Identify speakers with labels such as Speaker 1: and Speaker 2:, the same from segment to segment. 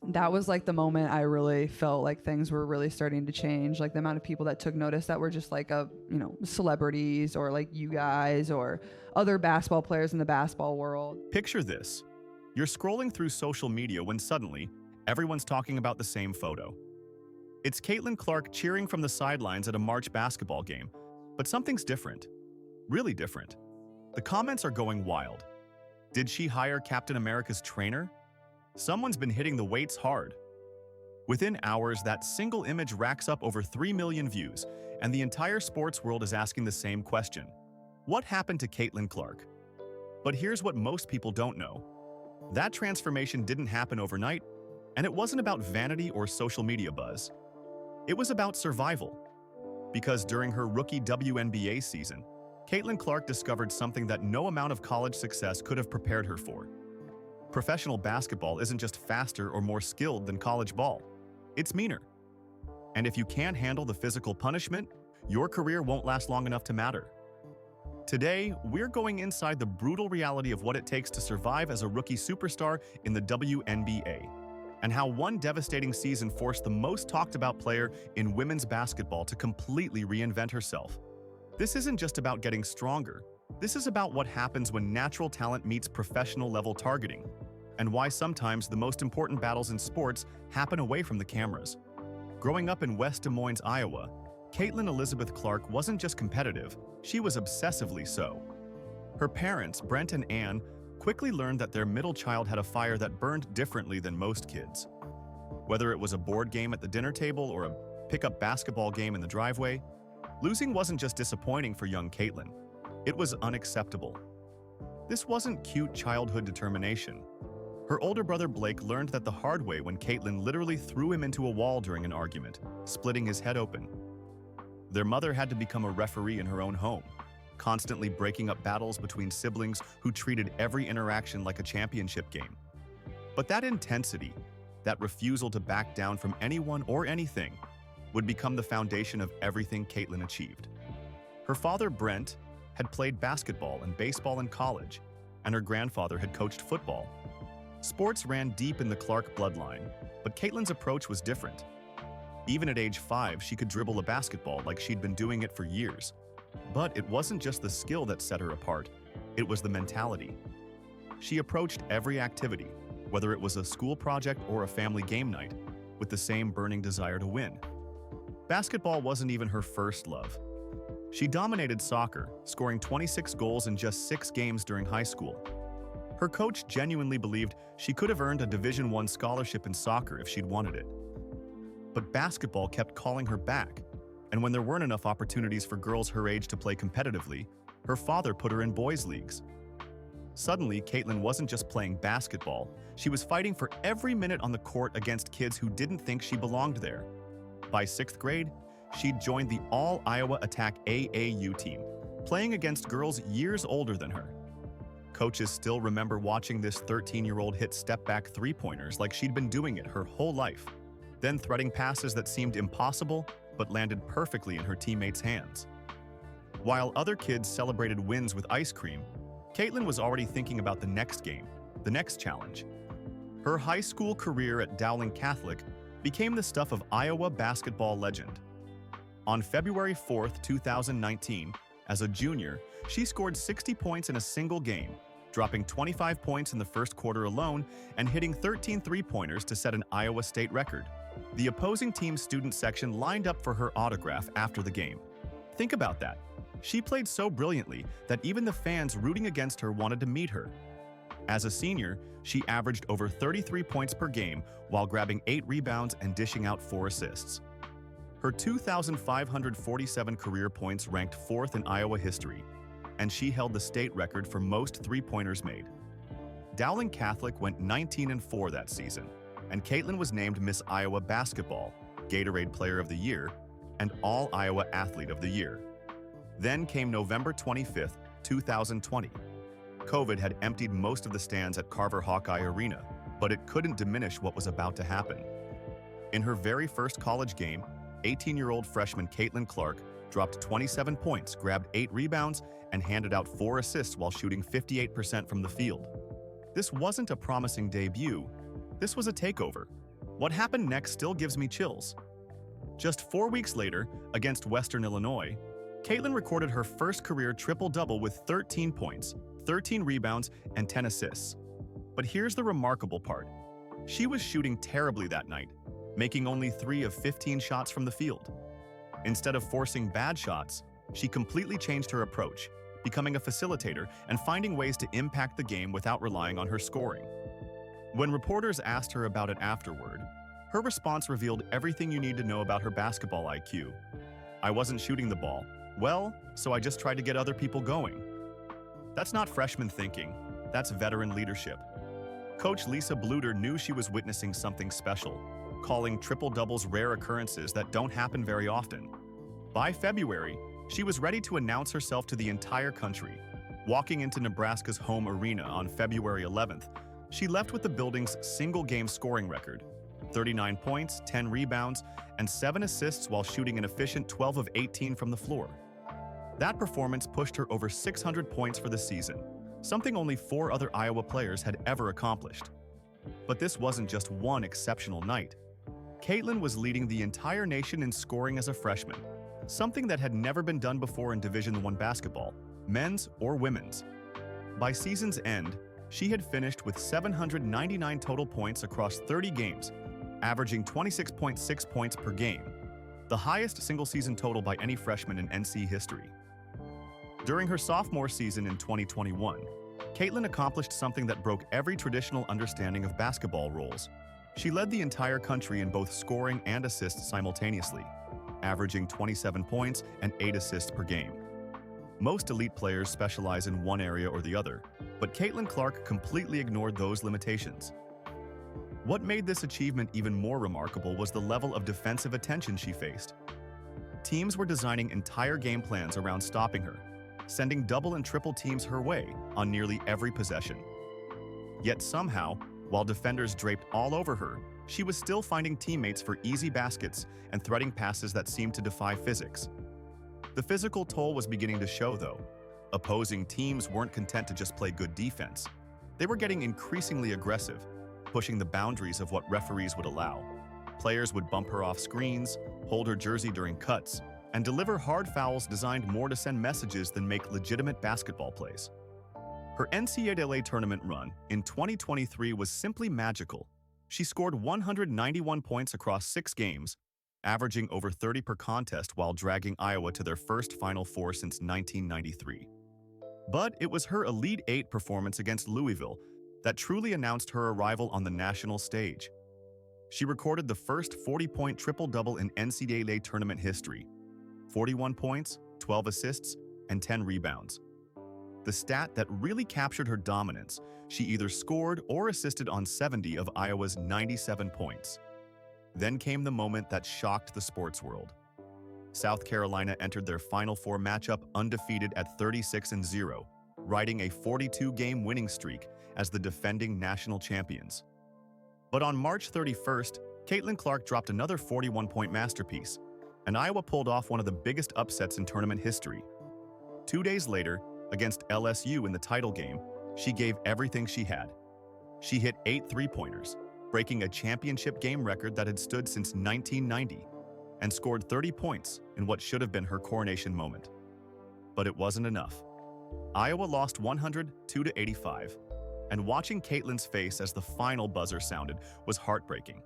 Speaker 1: That was like the moment I really felt like things were really starting to change. Like the amount of people that took notice that were just like celebrities or like you guys or other basketball players in the basketball world.
Speaker 2: Picture this. You're scrolling through social media when suddenly, everyone's talking about the same photo. It's Caitlin Clark cheering from the sidelines at a March basketball game, but something's different. Really different. The comments are going wild. Did she hire Captain America's trainer? Someone's been hitting the weights hard. Within hours, that single image racks up over 3 million views, and the entire sports world is asking the same question. What happened to Caitlin Clark? But here's what most people don't know. That transformation didn't happen overnight, and it wasn't about vanity or social media buzz. It was about survival. Because during her rookie WNBA season, Caitlin Clark discovered something that no amount of college success could have prepared her for. Professional basketball isn't just faster or more skilled than college ball. It's meaner. And if you can't handle the physical punishment, your career won't last long enough to matter. Today, we're going inside the brutal reality of what it takes to survive as a rookie superstar in the WNBA, and how one devastating season forced the most talked about player in women's basketball to completely reinvent herself. This isn't just about getting stronger. This is about what happens when natural talent meets professional-level targeting, and why sometimes the most important battles in sports happen away from the cameras. Growing up in West Des Moines, Iowa, Caitlin Elizabeth Clark wasn't just competitive, she was obsessively so. Her parents, Brent and Ann, quickly learned that their middle child had a fire that burned differently than most kids. Whether it was a board game at the dinner table or a pickup basketball game in the driveway, losing wasn't just disappointing for young Caitlin. It was unacceptable. This wasn't cute childhood determination. Her older brother Blake learned that the hard way when Caitlin literally threw him into a wall during an argument, splitting his head open. Their mother had to become a referee in her own home, constantly breaking up battles between siblings who treated every interaction like a championship game. But that intensity, that refusal to back down from anyone or anything, would become the foundation of everything Caitlin achieved. Her father, Brent, had played basketball and baseball in college, and her grandfather had coached football. Sports ran deep in the Clark bloodline, but Caitlin's approach was different. Even at age 5, she could dribble a basketball like she'd been doing it for years. But it wasn't just the skill that set her apart, it was the mentality. She approached every activity, whether it was a school project or a family game night, with the same burning desire to win. Basketball wasn't even her first love. She dominated soccer, scoring 26 goals in just 6 games during high school. Her coach genuinely believed she could have earned a Division I scholarship in soccer if she'd wanted it. But basketball kept calling her back, and when there weren't enough opportunities for girls her age to play competitively, her father put her in boys' leagues. Suddenly, Caitlin wasn't just playing basketball, she was fighting for every minute on the court against kids who didn't think she belonged there. By 6th grade, she'd joined the All-Iowa Attack AAU team, playing against girls years older than her. Coaches still remember watching this 13-year-old hit step-back three-pointers like she'd been doing it her whole life, then threading passes that seemed impossible but landed perfectly in her teammates' hands. While other kids celebrated wins with ice cream, Caitlin was already thinking about the next game, the next challenge. Her high school career at Dowling Catholic became the stuff of Iowa basketball legend. On February 4, 2019, as a junior, she scored 60 points in a single game, dropping 25 points in the first quarter alone and hitting 13 three-pointers to set an Iowa State record. The opposing team's student section lined up for her autograph after the game. Think about that. She played so brilliantly that even the fans rooting against her wanted to meet her. As a senior, she averaged over 33 points per game while grabbing 8 rebounds and dishing out 4 assists. Her 2,547 career points ranked 4th in Iowa history, and she held the state record for most three-pointers made. Dowling Catholic went 19-4 that season, and Caitlin was named Miss Iowa Basketball, Gatorade Player of the Year, and All-Iowa Athlete of the Year. Then came November 25, 2020. COVID had emptied most of the stands at Carver Hawkeye Arena, but it couldn't diminish what was about to happen. In her very first college game, 18-year-old freshman Caitlin Clark dropped 27 points, grabbed 8 rebounds, and handed out 4 assists while shooting 58% from the field. This wasn't a promising debut. This was a takeover. What happened next still gives me chills. Just 4 weeks later, against Western Illinois, Caitlin recorded her first career triple-double with 13 points, 13 rebounds, and 10 assists. But here's the remarkable part. She was shooting terribly that night, making only 3 of 15 shots from the field. Instead of forcing bad shots, she completely changed her approach, becoming a facilitator and finding ways to impact the game without relying on her scoring. When reporters asked her about it afterward, her response revealed everything you need to know about her basketball IQ. "I wasn't shooting the ball. Well, so I just tried to get other people going." That's not freshman thinking, that's veteran leadership. Coach Lisa Bluter knew she was witnessing something special, calling triple-doubles rare occurrences that don't happen very often. By February, she was ready to announce herself to the entire country. Walking into Nebraska's home arena on February 11th, she left with the building's single-game scoring record: 39 points, 10 rebounds, and 7 assists while shooting an efficient 12 of 18 from the floor. That performance pushed her over 600 points for the season, something only 4 other Iowa players had ever accomplished. But this wasn't just one exceptional night. Caitlin was leading the entire nation in scoring as a freshman, something that had never been done before in Division I basketball, men's or women's. By season's end, she had finished with 799 total points across 30 games, averaging 26.6 points per game, the highest single-season total by any freshman in NC history. During her sophomore season in 2021, Caitlin accomplished something that broke every traditional understanding of basketball roles. She led the entire country in both scoring and assists simultaneously, averaging 27 points and 8 assists per game. Most elite players specialize in one area or the other, but Caitlin Clark completely ignored those limitations. What made this achievement even more remarkable was the level of defensive attention she faced. Teams were designing entire game plans around stopping her, sending double and triple teams her way on nearly every possession. Yet somehow, while defenders draped all over her, she was still finding teammates for easy baskets and threading passes that seemed to defy physics. The physical toll was beginning to show, though. Opposing teams weren't content to just play good defense. They were getting increasingly aggressive, pushing the boundaries of what referees would allow. Players would bump her off screens, hold her jersey during cuts, and deliver hard fouls designed more to send messages than make legitimate basketball plays. Her NCAA tournament run in 2023 was simply magical. She scored 191 points across 6 games, averaging over 30 per contest while dragging Iowa to their first Final Four since 1993. But it was her Elite Eight performance against Louisville that truly announced her arrival on the national stage. She recorded the first 40-point triple-double in NCAA tournament history: 41 points, 12 assists, and 10 rebounds. The stat that really captured her dominance: she either scored or assisted on 70 of Iowa's 97 points. Then came the moment that shocked the sports world. South Carolina entered their Final Four matchup undefeated at 36-0, riding a 42-game winning streak as the defending national champions. But on March 31st, Caitlin Clark dropped another 41-point masterpiece, and Iowa pulled off one of the biggest upsets in tournament history. 2 days later, against LSU in the title game, she gave everything she had. She hit 8 three-pointers, breaking a championship game record that had stood since 1990, and scored 30 points in what should have been her coronation moment. But it wasn't enough. Iowa lost 102-85, and watching Caitlin's face as the final buzzer sounded was heartbreaking.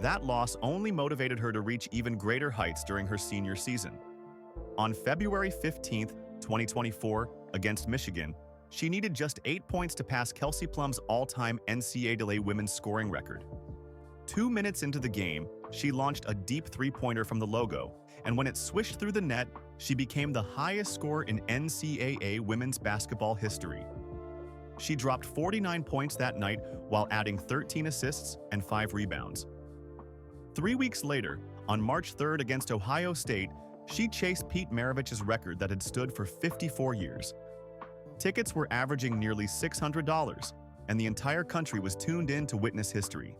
Speaker 2: That loss only motivated her to reach even greater heights during her senior season. On February 15, 2024, against Michigan, she needed just 8 points to pass Kelsey Plum's all-time NCAA women's scoring record. 2 minutes into the game, she launched a deep three-pointer from the logo, and when it swished through the net, she became the highest scorer in NCAA women's basketball history. She dropped 49 points that night while adding 13 assists and 5 rebounds. 3 weeks later, on March 3rd against Ohio State, she chased Pete Maravich's record that had stood for 54 years. Tickets were averaging nearly $600, and the entire country was tuned in to witness history.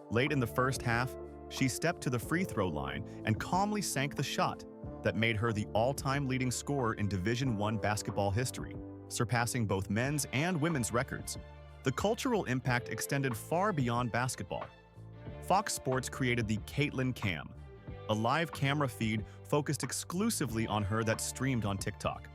Speaker 2: Late in the first half, she stepped to the free throw line and calmly sank the shot that made her the all-time leading scorer in Division I basketball history, surpassing both men's and women's records. The cultural impact extended far beyond basketball. Fox Sports created the Caitlyn Cam, a live camera feed focused exclusively on her that streamed on TikTok.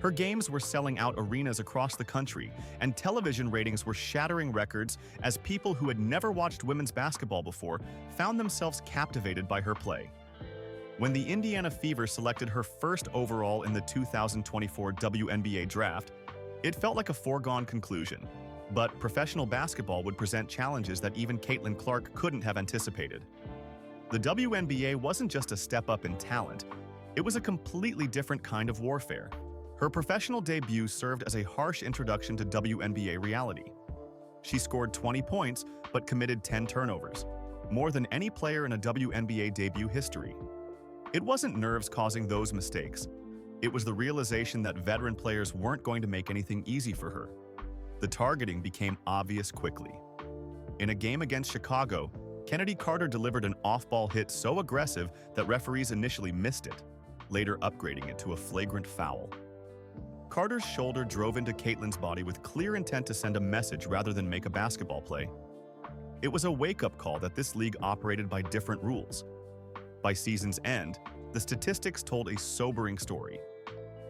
Speaker 2: Her games were selling out arenas across the country, and television ratings were shattering records as people who had never watched women's basketball before found themselves captivated by her play. When the Indiana Fever selected her first overall in the 2024 WNBA draft, it felt like a foregone conclusion. But professional basketball would present challenges that even Caitlin Clark couldn't have anticipated. The WNBA wasn't just a step up in talent, it was a completely different kind of warfare. Her professional debut served as a harsh introduction to WNBA reality. She scored 20 points but committed 10 turnovers, more than any player in a WNBA debut history. It wasn't nerves causing those mistakes. It was the realization that veteran players weren't going to make anything easy for her. The targeting became obvious quickly. In a game against Chicago, Kennedy Carter delivered an off-ball hit so aggressive that referees initially missed it, later upgrading it to a flagrant foul. Carter's shoulder drove into Caitlyn's body with clear intent to send a message rather than make a basketball play. It was a wake-up call that this league operated by different rules. By season's end, the statistics told a sobering story.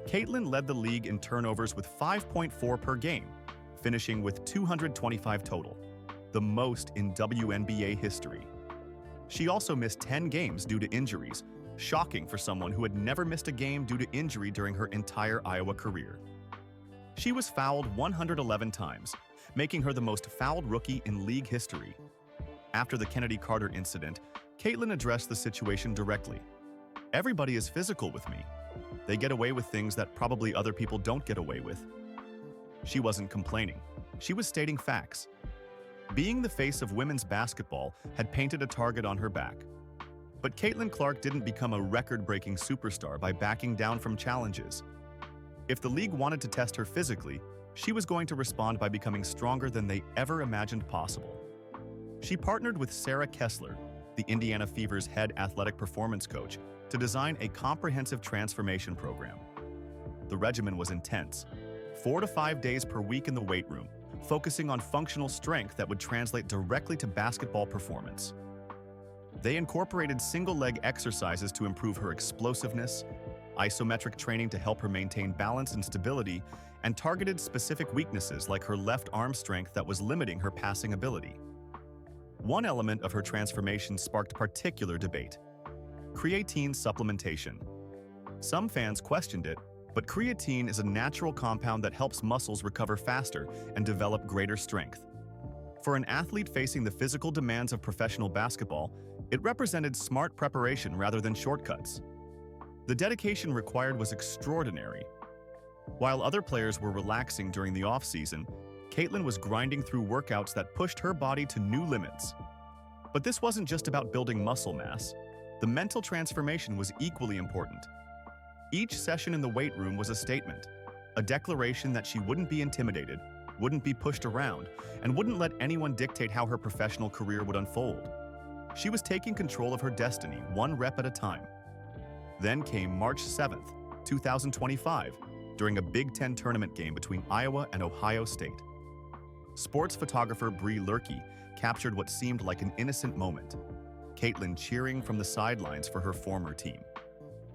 Speaker 2: Caitlyn led the league in turnovers with 5.4 per game, finishing with 225 total, the most in WNBA history. She also missed 10 games due to injuries, shocking for someone who had never missed a game due to injury during her entire Iowa career. She was fouled 111 times, making her the most fouled rookie in league history. After the Kennedy Carter incident, Caitlyn addressed the situation directly. "Everybody is physical with me. They get away with things that probably other people don't get away with." She wasn't complaining. She was stating facts. Being the face of women's basketball had painted a target on her back. But Caitlin Clark didn't become a record-breaking superstar by backing down from challenges. If the league wanted to test her physically, she was going to respond by becoming stronger than they ever imagined possible. She partnered with Sarah Kessler, the Indiana Fever's head athletic performance coach, to design a comprehensive transformation program. The regimen was intense, 4 to 5 days per week in the weight room, focusing on functional strength that would translate directly to basketball performance. They incorporated single-leg exercises to improve her explosiveness, isometric training to help her maintain balance and stability, and targeted specific weaknesses like her left arm strength that was limiting her passing ability. One element of her transformation sparked particular debate: creatine supplementation. Some fans questioned it, but creatine is a natural compound that helps muscles recover faster and develop greater strength. For an athlete facing the physical demands of professional basketball, it represented smart preparation rather than shortcuts. The dedication required was extraordinary. While other players were relaxing during the off-season, Caitlyn was grinding through workouts that pushed her body to new limits. But this wasn't just about building muscle mass. The mental transformation was equally important. Each session in the weight room was a statement, a declaration that she wouldn't be intimidated, wouldn't be pushed around, and wouldn't let anyone dictate how her professional career would unfold. She was taking control of her destiny, one rep at a time. Then came March 7th, 2025, during a Big Ten tournament game between Iowa and Ohio State. Sports photographer Bree Lurkey captured what seemed like an innocent moment, Caitlyn cheering from the sidelines for her former team.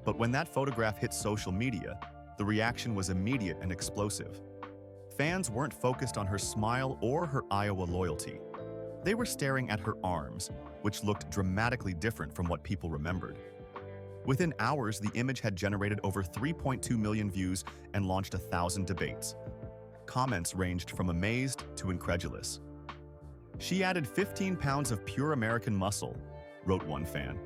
Speaker 2: But when that photograph hit social media, the reaction was immediate and explosive. Fans weren't focused on her smile or her Iowa loyalty. They were staring at her arms, which looked dramatically different from what people remembered. Within hours, the image had generated over 3.2 million views and launched 1,000 debates. Comments ranged from amazed to incredulous. "She added 15 pounds of pure American muscle," wrote one fan.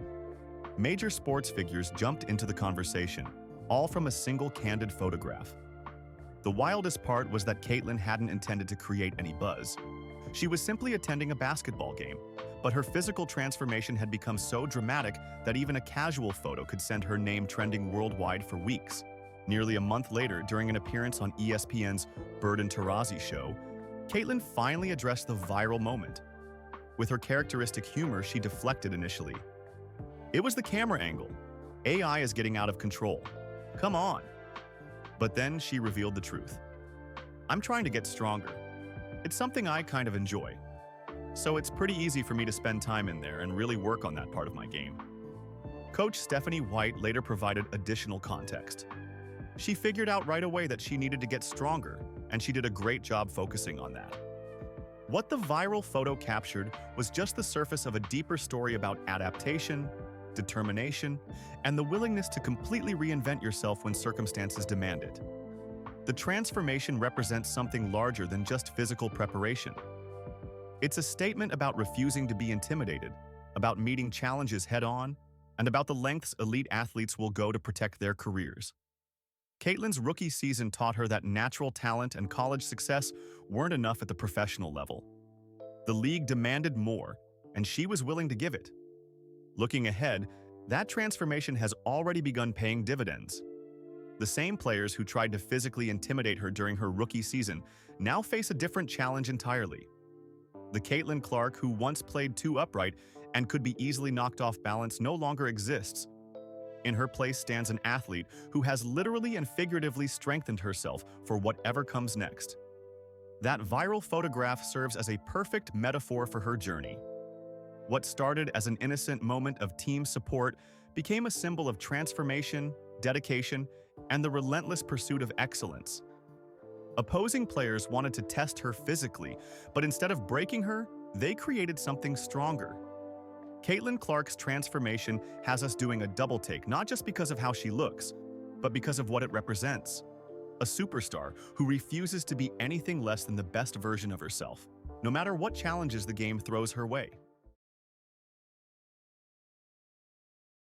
Speaker 2: Major sports figures jumped into the conversation, all from a single candid photograph. The wildest part was that Caitlyn hadn't intended to create any buzz. She was simply attending a basketball game, but her physical transformation had become so dramatic that even a casual photo could send her name trending worldwide for weeks. Nearly a month later, during an appearance on ESPN's Bird and Tarazi show, Caitlyn finally addressed the viral moment. With her characteristic humor, she deflected initially. "It was the camera angle. AI is getting out of control. Come on." But then she revealed the truth. "I'm trying to get stronger. It's something I kind of enjoy." so it's pretty easy for me to spend time in there and really work on that part of my game. Coach Stephanie White later provided additional context. She figured out right away that she needed to get stronger, and she did a great job focusing on that. What the viral photo captured was just the surface of a deeper story about adaptation, determination, and the willingness to completely reinvent yourself when circumstances demand it. The transformation represents something larger than just physical preparation. It's a statement about refusing to be intimidated, about meeting challenges head-on, and about the lengths elite athletes will go to protect their careers. Caitlin's rookie season taught her that natural talent and college success weren't enough at the professional level. The league demanded more, and she was willing to give it. Looking ahead, that transformation has already begun paying dividends. The same players who tried to physically intimidate her during her rookie season now face a different challenge entirely. The Caitlin Clark who once played too upright and could be easily knocked off balance no longer exists. In her place stands an athlete who has literally and figuratively strengthened herself for whatever comes next. That viral photograph serves as a perfect metaphor for her journey. What started as an innocent moment of team support became a symbol of transformation, dedication, and the relentless pursuit of excellence. Opposing players wanted to test her physically, but instead of breaking her, they created something stronger. Caitlin Clark's transformation has us doing a double take, not just because of how she looks, but because of what it represents. A superstar who refuses to be anything less than the best version of herself, no matter what challenges the game throws her way.